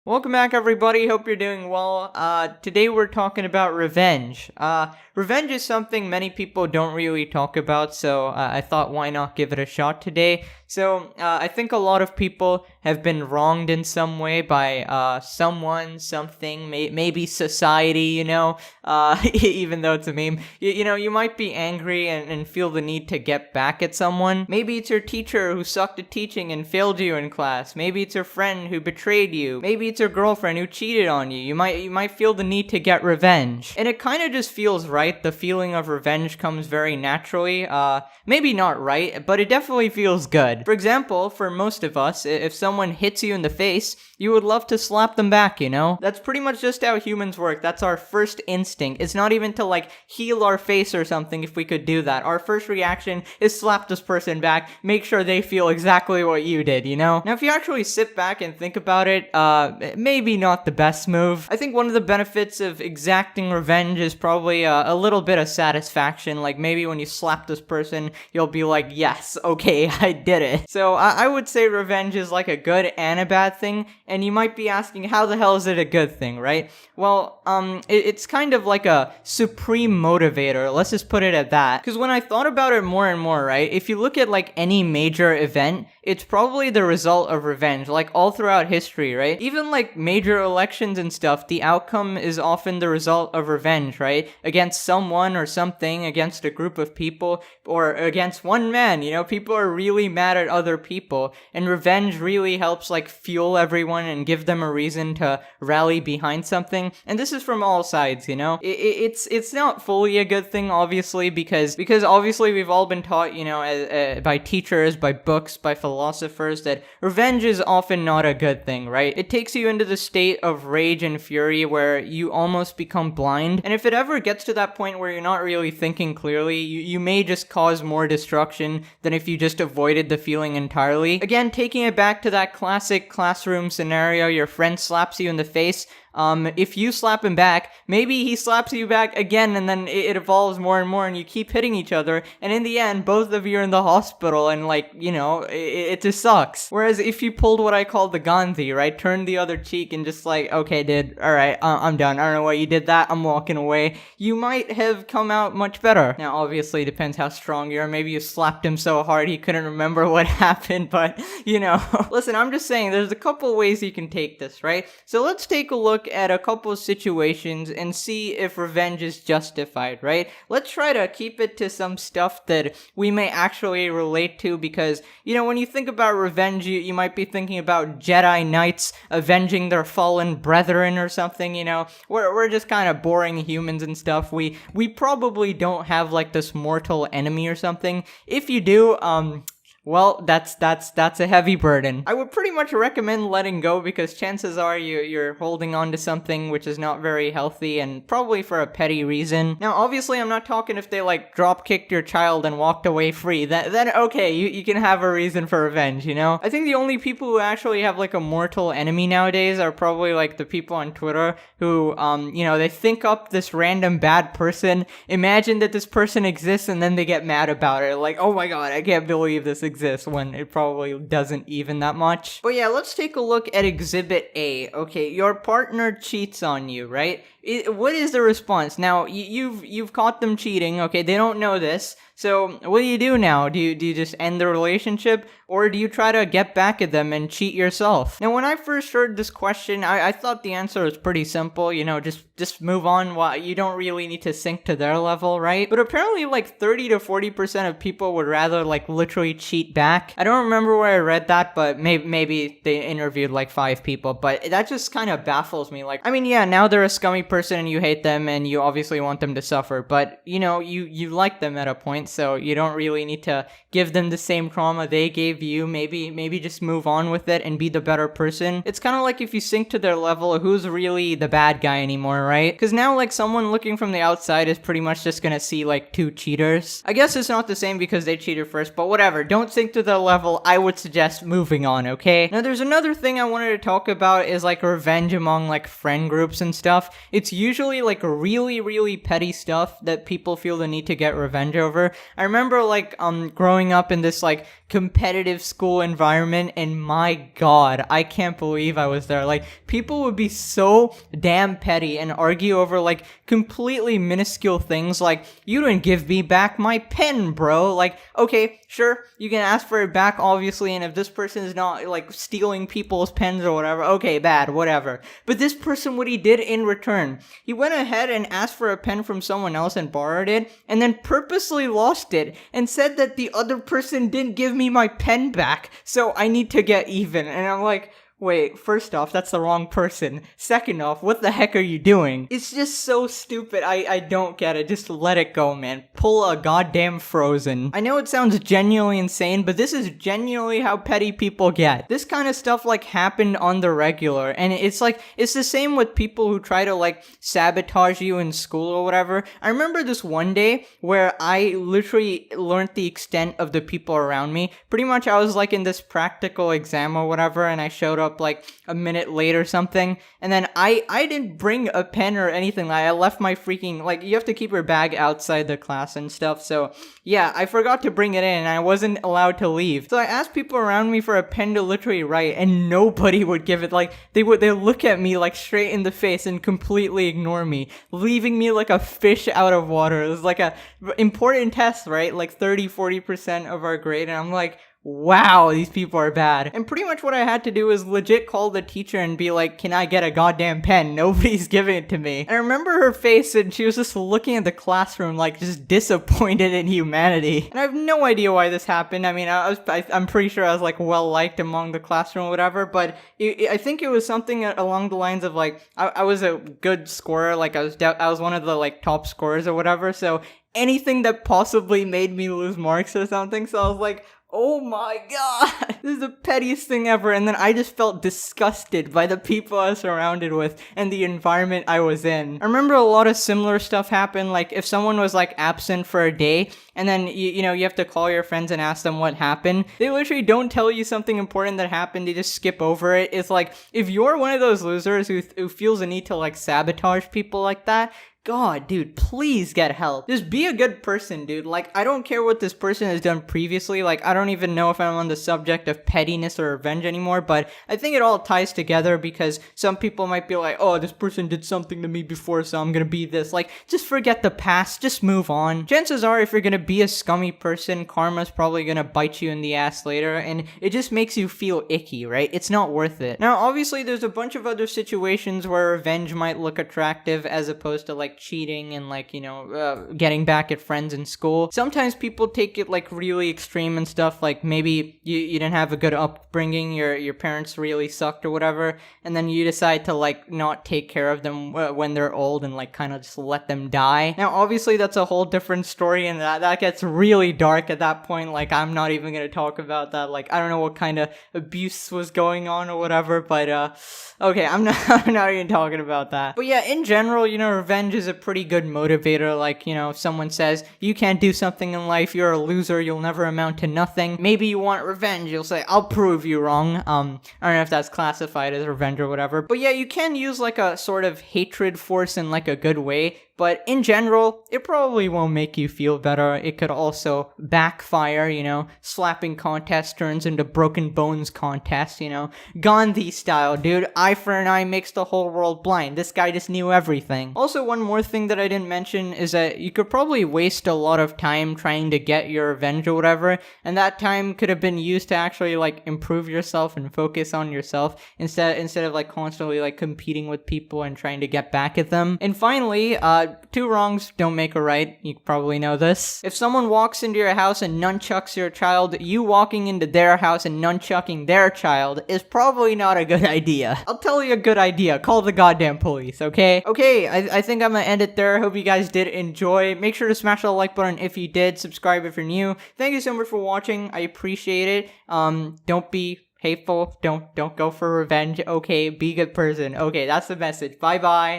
Welcome back, everybody. Hope you're doing well. Today we're talking about revenge. Revenge is something many people don't really talk about, so I thought why not give it a shot today. So, I think a lot of people have been wronged in some way by someone, something, maybe society, even though it's a meme. You might be angry and feel the need to get back at someone. Maybe it's your teacher who sucked at teaching and failed you in class. Maybe it's your friend who betrayed you. Maybe it's your girlfriend who cheated on you. You might feel the need to get revenge. And it kind of just feels right. The feeling of revenge comes very naturally. Maybe not right, but it definitely feels good. For example, for most of us, if someone hits you in the face, you would love to slap them back, That's pretty much just how humans work. That's our first instinct. It's not even to, heal our face or something if we could do that. Our first reaction is slap this person back, make sure they feel exactly what you did, Now, if you actually sit back and think about it, maybe not the best move. I think one of the benefits of exacting revenge is probably a little bit of satisfaction. Like, maybe when you slap this person, you'll be like, yes, okay, I did it. So I would say revenge is like a good and a bad thing, and you might be asking, how the hell is it a good thing, right? Well, it's kind of like a supreme motivator, let's just put it at that. Because when I thought about it more and more, right, if you look at any major event, it's probably the result of revenge, all throughout history, right? Even major elections and stuff, the outcome is often the result of revenge, right? Against someone or something, against a group of people, or against one man, People are really mad at other people, and revenge really helps fuel everyone and give them a reason to rally behind something. And this is from all sides, It's not fully a good thing, obviously, because obviously we've all been taught, by teachers, by books, by philosophers, that revenge is often not a good thing, right? It takes you into the state of rage and fury where you almost become blind, and if it ever gets to that point where you're not really thinking clearly, you may just cause more destruction than if you just avoided the feeling entirely. Again, taking it back to that classic classroom scenario, your friend slaps you in the face. If you slap him back, maybe he slaps you back again, and then it evolves more and more, and you keep hitting each other, and in the end, both of you are in the hospital, and it just sucks. Whereas if you pulled what I call the Gandhi, right, turned the other cheek and just okay, dude, alright, I'm done, I don't know why you did that, I'm walking away, you might have come out much better. Now, obviously, it depends how strong you are. Maybe you slapped him so hard he couldn't remember what happened, but, listen, I'm just saying, there's a couple ways you can take this, right? So let's take a look at a couple of situations and see if revenge is justified, right? Let's try to keep it to some stuff that we may actually relate to, because, when you think about revenge, you might be thinking about Jedi Knights avenging their fallen brethren or something, We're just kind of boring humans and stuff. We probably don't have this mortal enemy or something. If you do, well, that's a heavy burden. I would pretty much recommend letting go, because chances are you're holding on to something which is not very healthy, and probably for a petty reason. Now, obviously, I'm not talking if they drop kicked your child and walked away free. Then okay, you can have a reason for revenge, I think the only people who actually have a mortal enemy nowadays are probably the people on Twitter who they think up this random bad person, imagine that this person exists, and then they get mad about it. Oh my god, I can't believe this exists, when it probably doesn't even that much. But yeah, let's take a look at Exhibit A. Okay, your partner cheats on you, right? What is the response? Now, you've caught them cheating, okay, they don't know this, so what do you do now? Do you just end the relationship, or do you try to get back at them and cheat yourself? Now, when I first heard this question, I thought the answer was pretty simple, just move on. You don't really need to sink to their level, right? But apparently 30 to 40% of people would rather literally cheat back. I don't remember where I read that, but maybe they interviewed 5 people, but that just kind of baffles me. Yeah, now they're a scummy person and you hate them and you obviously want them to suffer, but you like them at a point, so you don't really need to give them the same trauma they gave you. Maybe just move on with it and be the better person. It's kind of like if you sink to their level, who's really the bad guy anymore, right? Because now someone looking from the outside is pretty much just gonna see 2 cheaters. I guess it's not the same because they cheated first, but whatever, don't sink to their level. I would suggest moving on, okay? Now, there's another thing I wanted to talk about is revenge among friend groups and stuff. It's usually really, really petty stuff that people feel the need to get revenge over. I remember like growing up in this like competitive school environment, and my god, I can't believe I was there. Like, people would be so damn petty and argue over like completely minuscule things, like, you didn't give me back my pen, bro. Like, okay, sure, you can ask for it back, obviously, and if this person is not like stealing people's pens or whatever, okay, bad, whatever. But this person, what he did in return, he went ahead and asked for a pen from someone else and borrowed it, and then purposely lost it and said that the other person didn't give me my pen back, so I need to get even. And I'm like, wait, first off, that's the wrong person. Second off, what the heck are you doing? It's just so stupid. I don't get it. Just let it go, man. Pull a goddamn Frozen. I know it sounds genuinely insane, but this is genuinely how petty people get. This kind of stuff like happened on the regular, and it's like, it's the same with people who try to like sabotage you in school or whatever. I remember this one day where I literally learned the extent of the people around me. Pretty much I was like in this practical exam or whatever, and I showed up like a minute late or something, and then I didn't bring a pen or anything. Like, I left my freaking, like, you have to keep your bag outside the class and stuff, so yeah, I forgot to bring it in and I wasn't allowed to leave. So I asked people around me for a pen to literally write, and nobody would give it. Like, they look at me like straight in the face and completely ignore me, leaving me like a fish out of water. It was like a important test, right? Like 30-40% of our grade, and I'm like, wow, these people are bad. And pretty much what I had to do is legit call the teacher and be like, can I get a goddamn pen? Nobody's giving it to me. And I remember her face, and she was just looking at the classroom like just disappointed in humanity. And I have no idea why this happened. I mean, I'm pretty sure I was like well liked among the classroom or whatever, but I think it was something along the lines of like, I was a good scorer, like I was one of the like top scorers or whatever, so anything that possibly made me lose marks or something. So I was like, oh my god, this is the pettiest thing ever. And then I just felt disgusted by the people I was surrounded with and the environment I was in. I remember a lot of similar stuff happened, like if someone was like absent for a day, and then you know, you have to call your friends and ask them what happened. They literally don't tell you something important that happened, they just skip over it. It's like, if you're one of those losers who feels the need to like sabotage people like that, God, dude, please get help. Just be a good person, dude. Like, I don't care what this person has done previously. Like, I don't even know if I'm on the subject of pettiness or revenge anymore, but I think it all ties together, because some people might be like, oh, this person did something to me before, so I'm gonna be this. Like, just forget the past, just move on. Chances are, if you're gonna be a scummy person, karma's probably gonna bite you in the ass later, and it just makes you feel icky, right? It's not worth it. Now, obviously, there's a bunch of other situations where revenge might look attractive as opposed to, like, cheating and like, you know, getting back at friends in school. Sometimes people take it like really extreme and stuff, like maybe you didn't have a good upbringing, your parents really sucked or whatever, and then you decide to like not take care of them when they're old and like kind of just let them die. Now obviously that's a whole different story, and that gets really dark at that point. Like, I'm not even gonna talk about that. Like, I don't know what kind of abuse was going on or whatever, but okay, I'm not even talking about that. But yeah, in general, you know, revenge is a pretty good motivator. Like, you know, if someone says you can't do something in life, you're a loser, you'll never amount to nothing, maybe you want revenge, you'll say, I'll prove you wrong. I don't know if that's classified as revenge or whatever, but yeah, you can use like a sort of hatred force in like a good way. But in general, it probably won't make you feel better. It could also backfire, you know. Slapping contest turns into broken bones contest, you know. Gandhi style, dude. Eye for an eye makes the whole world blind. This guy just knew everything. Also, one more thing that I didn't mention is that you could probably waste a lot of time trying to get your revenge or whatever, and that time could have been used to actually, like, improve yourself and focus on yourself instead of, like, constantly, like, competing with people and trying to get back at them. And finally, two wrongs don't make a right. You probably know this. If someone walks into your house and nunchucks your child, you walking into their house and nunchucking their child is probably not a good idea. I'll tell you a good idea. Call the goddamn police, okay? Okay, I think I'm gonna end it there. Hope you guys did enjoy. Make sure to smash the like button if you did. Subscribe if you're new. Thank you so much for watching. I appreciate it. Don't be hateful. Don't go for revenge. Okay, be a good person. Okay, that's the message. Bye-bye.